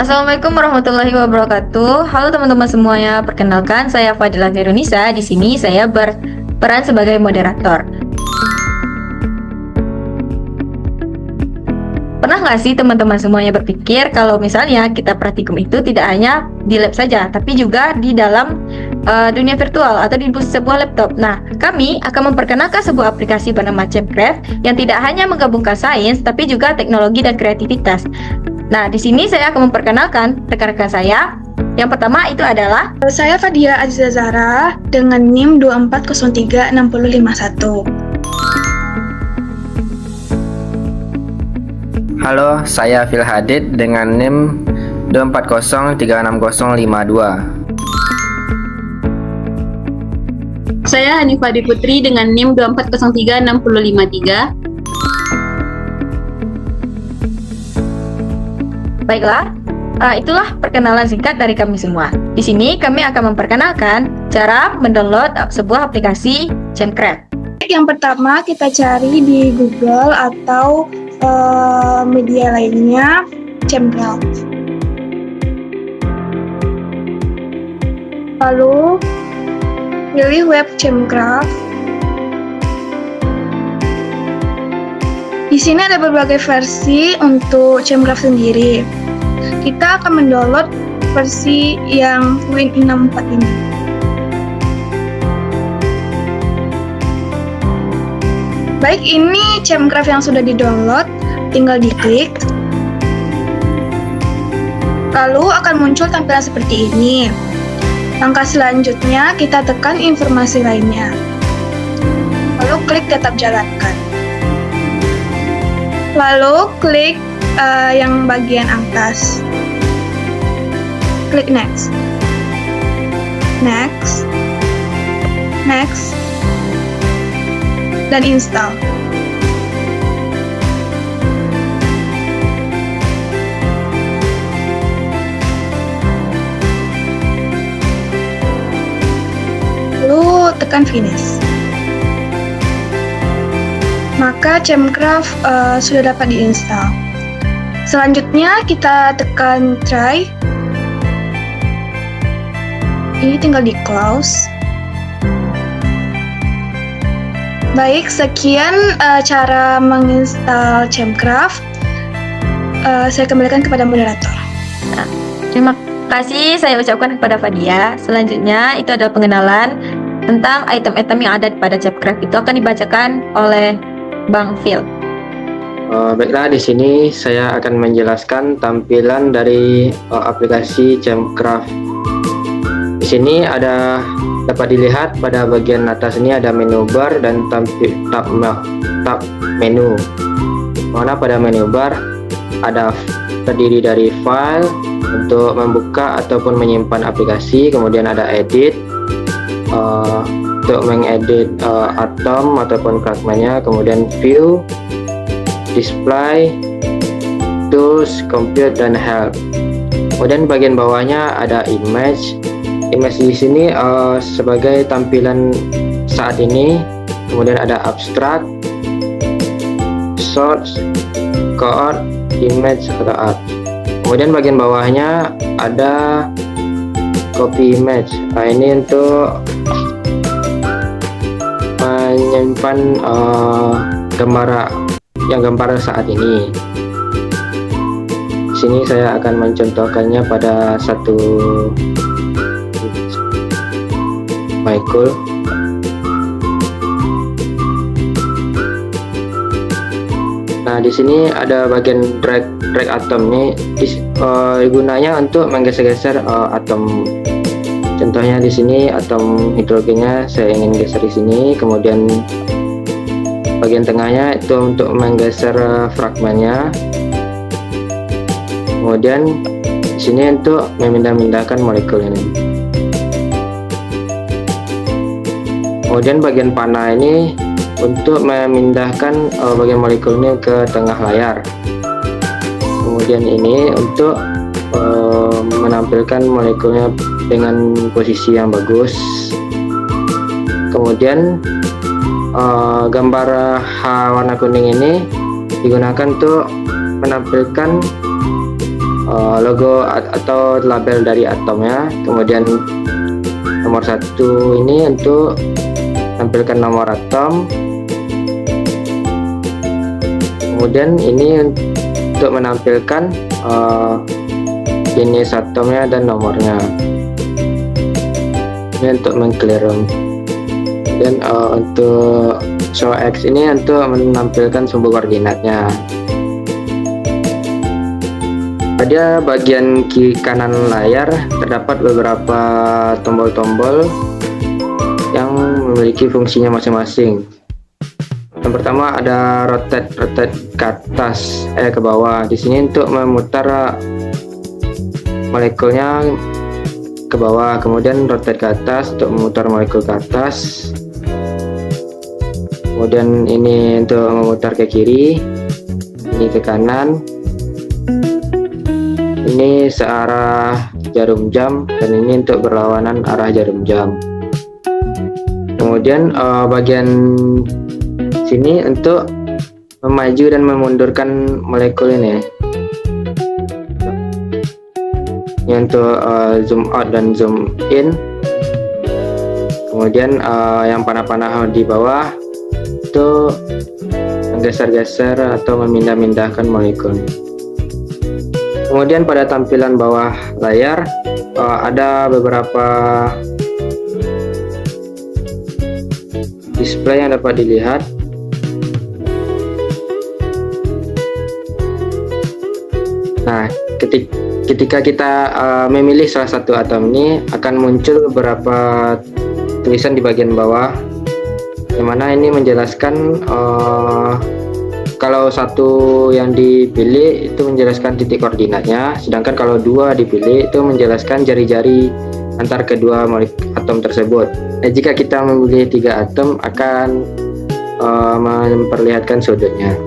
Assalamualaikum warahmatullahi wabarakatuh. Halo teman-teman semuanya, perkenalkan saya Fadilah Verunisa. Di sini saya berperan sebagai moderator. Pernah nggak sih teman-teman semuanya berpikir kalau misalnya kita praktikum itu tidak hanya di lab saja, tapi juga di dalam dunia virtual atau di sebuah laptop. Nah, kami akan memperkenalkan sebuah aplikasi bernama Chemcraft yang tidak hanya menggabungkan sains, tapi juga teknologi dan kreativitas. Nah, di sini saya akan memperkenalkan rekan-rekan saya. Yang pertama itu adalah Saya Fadia Aziza Zahra dengan NIM 24036051. Halo, saya Phil Hadid dengan NIM 2403602. Saya Hanifah Putri dengan NIM 24036053. Baiklah, itulah perkenalan singkat dari kami semua. Di sini kami akan memperkenalkan cara mendownload sebuah aplikasi Chemcraft. Yang pertama kita cari di Google atau media lainnya Chemcraft. Lalu pilih web Chemcraft. Di sini ada berbagai versi untuk Chemcraft sendiri. Kita akan mendownload versi yang Win64 ini. Baik, ini Chemcraft yang sudah di-download, tinggal diklik. Lalu akan muncul tampilan seperti ini. Langkah selanjutnya kita tekan informasi lainnya. Lalu klik tetap jalankan. Lalu klik yang bagian atas. Klik next. Next. Next. Dan install. Lalu tekan finish. Maka Chemcraft sudah dapat diinstal. Selanjutnya kita tekan try. Ini tinggal di close. Baik, sekian cara menginstal Chemcraft. Saya kembalikan kepada moderator. Nah, terima kasih saya ucapkan kepada Fadia. Selanjutnya itu adalah pengenalan tentang item-item yang ada pada Chemcraft. Itu akan dibacakan oleh Bang Phil. Baiklah, di sini saya akan menjelaskan tampilan dari aplikasi Chemcraft. Di sini dapat dilihat pada bagian atas ini ada menu bar dan tab menu. Mana pada menu bar terdiri dari file untuk membuka ataupun menyimpan aplikasi, kemudian ada edit untuk mengedit atom ataupun fragmennya, kemudian view, display, tools, compute, dan help. Kemudian bagian bawahnya ada image. Image di sini sebagai tampilan saat ini. Kemudian ada abstract, source, code, image atau art. Kemudian bagian bawahnya ada copy image. Nah, ini untuk menyimpan gambar saat ini. Di sini saya akan mencontohkannya pada satu Michael. Nah, di sini ada bagian drag atom nih. Gunanya untuk menggeser-geser atom. Contohnya di sini atom hidrogennya saya ingin geser di sini, kemudian bagian tengahnya itu untuk menggeser fragmennya. Kemudian di sini untuk memindahkan molekul ini. Kemudian bagian panah ini untuk memindahkan bagian molekul ini ke tengah layar. Kemudian ini untuk menampilkan molekulnya dengan posisi yang bagus. Kemudian gambar H warna kuning ini digunakan untuk menampilkan logo atau label dari atomnya. Kemudian nomor 1 ini untuk tampilkan nomor atom. Kemudian ini untuk menampilkan jenis atomnya dan nomornya. Ini untuk meng-clear room. Dan untuk show X ini untuk menampilkan sumber koordinatnya. Pada bagian kiri kanan layar terdapat beberapa tombol-tombol yang memiliki fungsinya masing-masing. Yang pertama ada rotate ke atas, ke bawah. Di sini untuk memutar molekulnya ke bawah. Kemudian rotate ke atas untuk memutar molekul ke atas. Kemudian ini untuk memutar ke kiri, ini ke kanan. Ini searah jarum jam dan ini untuk berlawanan arah jarum jam. Kemudian bagian sini untuk memaju dan memundurkan molekul ini. Ini untuk zoom out dan zoom in. Kemudian yang panah-panah di bawah itu menggeser-geser atau memindah-mindahkan molekul. Kemudian pada tampilan bawah layar ada beberapa display yang dapat dilihat. Nah, ketika kita memilih salah satu atom ini akan muncul beberapa tulisan di bagian bawah, yang mana ini menjelaskan kalau satu yang dipilih itu menjelaskan titik koordinatnya, sedangkan kalau dua dipilih itu menjelaskan jari-jari antar kedua atom tersebut. Nah, jika kita memilih 3 atom akan memperlihatkan sudutnya.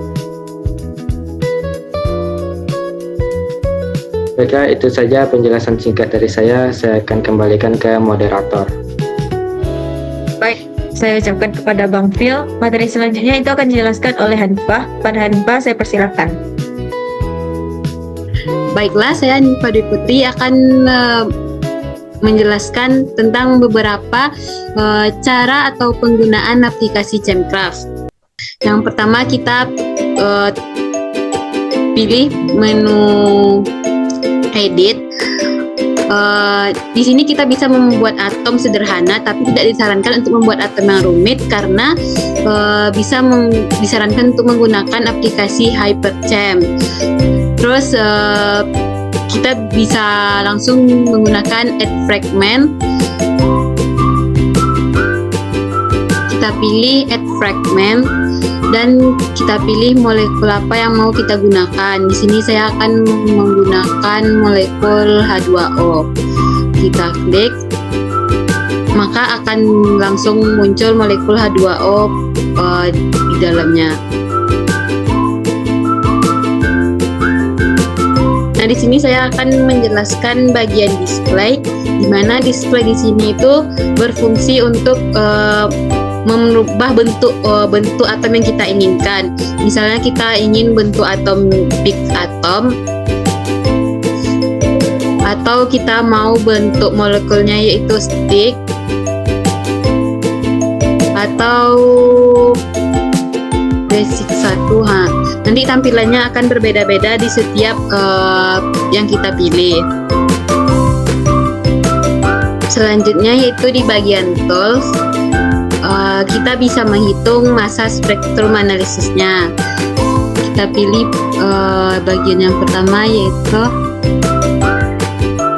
Baiklah, itu saja penjelasan singkat dari saya. Saya akan kembalikan ke moderator. Baik, saya ucapkan kepada Bang Phil. Materi selanjutnya itu akan dijelaskan oleh Hanifah. Pada Hanifah, saya persilakan. Baiklah, saya Hanifah Dwi Putri akan menjelaskan tentang beberapa cara atau penggunaan aplikasi Chemcraft. Yang pertama kita pilih menu edit. Di sini kita bisa membuat atom sederhana, tapi tidak disarankan untuk membuat atom yang rumit karena disarankan untuk menggunakan aplikasi HyperChem. Terus kita bisa langsung menggunakan add fragment. Kita pilih add fragment dan kita pilih molekul apa yang mau kita gunakan. Di sini saya akan menggunakan molekul H2O. Kita klik, maka akan langsung muncul molekul H2O di dalamnya. Nah, di sini saya akan menjelaskan bagian display, di mana display di sini itu berfungsi untuk merubah bentuk atom yang kita inginkan. Misalnya kita ingin bentuk atom big atom, atau kita mau bentuk molekulnya yaitu stick, atau basic 1. Nanti tampilannya akan berbeda-beda di setiap yang kita pilih. Selanjutnya yaitu di bagian tools, kita bisa menghitung massa spektrum analisisnya. Kita pilih bagian yang pertama, yaitu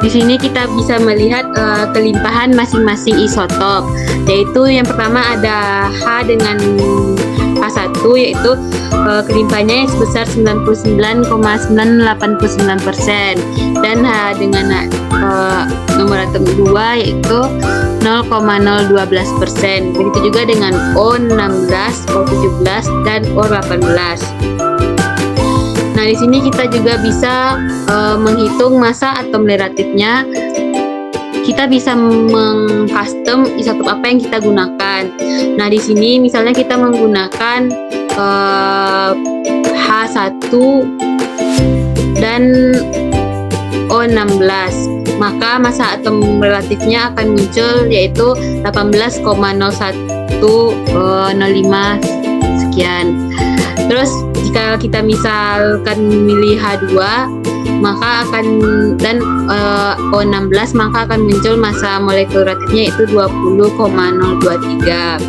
di sini kita bisa melihat kelimpahan masing-masing isotop, yaitu yang pertama ada H dengan H1, yaitu kelimpahannya sebesar 99,989%, dan H dengan nomor atom 2 yaitu 0,012%. Begitu juga dengan O16, O17, dan O18. Nah, di sini kita juga bisa menghitung massa atom relatifnya. Kita bisa mengcustom isotop apa yang kita gunakan. Nah, di sini misalnya kita menggunakan H1 dan O16. Maka massa atom relatifnya akan muncul yaitu 18,0105 sekian. Terus jika kita misalkan milih H2 maka akan dan O16 maka akan muncul massa molekul relatifnya yaitu 20,023.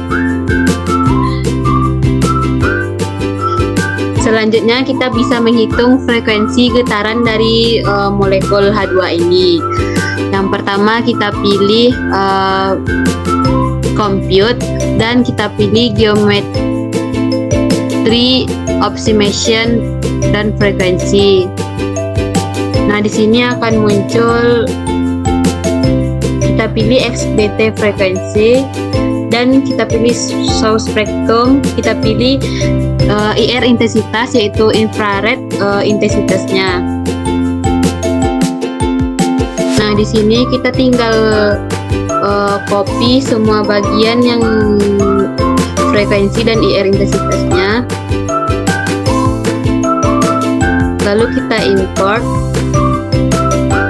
Selanjutnya kita bisa menghitung frekuensi getaran dari molekul H2 ini. Yang pertama kita pilih compute dan kita pilih geometry optimization dan frekuensi. Nah, di sini akan muncul kita pilih XBT frekuensi dan kita pilih source spectrum, kita pilih IR intensitas yaitu infrared intensitasnya. Nah, di sini kita tinggal copy semua bagian yang frekuensi dan IR intensitasnya. Lalu kita import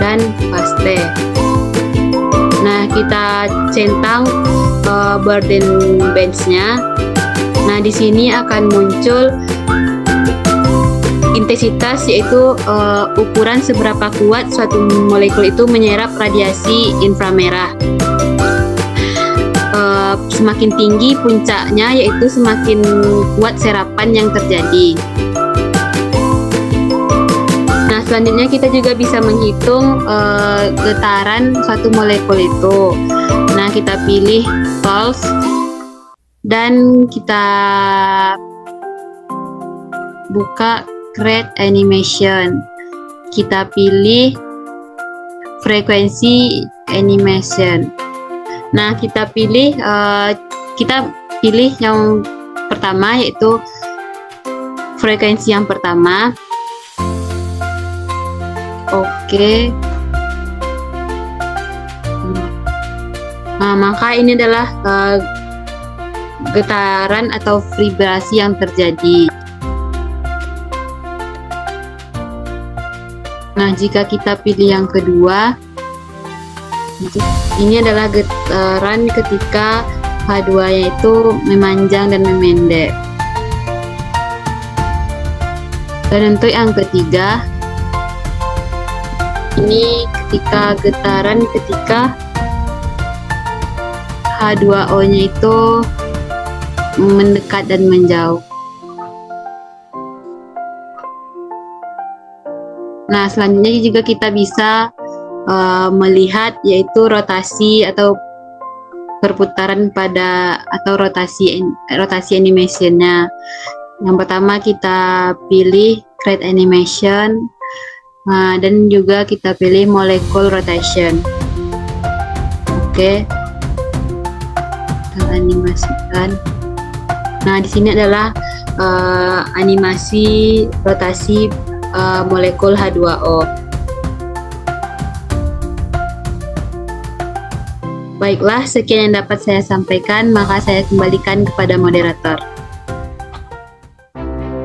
dan paste. Nah, kita centang burden bench-nya. Nah, di sini akan muncul intensitas yaitu ukuran seberapa kuat suatu molekul itu menyerap radiasi inframerah. Semakin tinggi puncaknya yaitu semakin kuat serapan yang terjadi. Nah, selanjutnya kita juga bisa menghitung getaran suatu molekul itu. Nah, kita pilih pulse dan kita buka create animation. Kita pilih frekuensi animation. Nah, kita pilih yang pertama yaitu frekuensi yang pertama. Oke. Nah, maka ini adalah getaran atau vibrasi yang terjadi. Nah, jika kita pilih yang kedua, ini adalah getaran ketika H2-nya itu memanjang dan memendek. Dan untuk yang ketiga, ini ketika getaran ketika H2O-nya itu mendekat dan menjauh. Nah, selanjutnya juga kita bisa melihat yaitu rotasi atau perputaran pada atau rotasi animation-nya. Yang pertama kita pilih create animation, dan juga kita pilih molecule rotation. Oke, kita animasikan. Nah, di sini adalah animasi rotasi molekul H2O. Baiklah, sekian yang dapat saya sampaikan, maka saya kembalikan kepada moderator.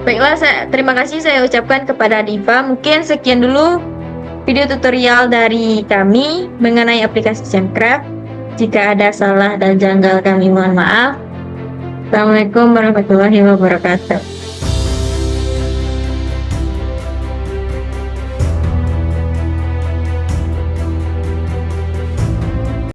Baiklah, terima kasih saya ucapkan kepada Diva. Mungkin sekian dulu video tutorial dari kami mengenai aplikasi Chemcraft. Jika ada salah dan janggal kami mohon maaf. Assalamualaikum warahmatullahi wabarakatuh.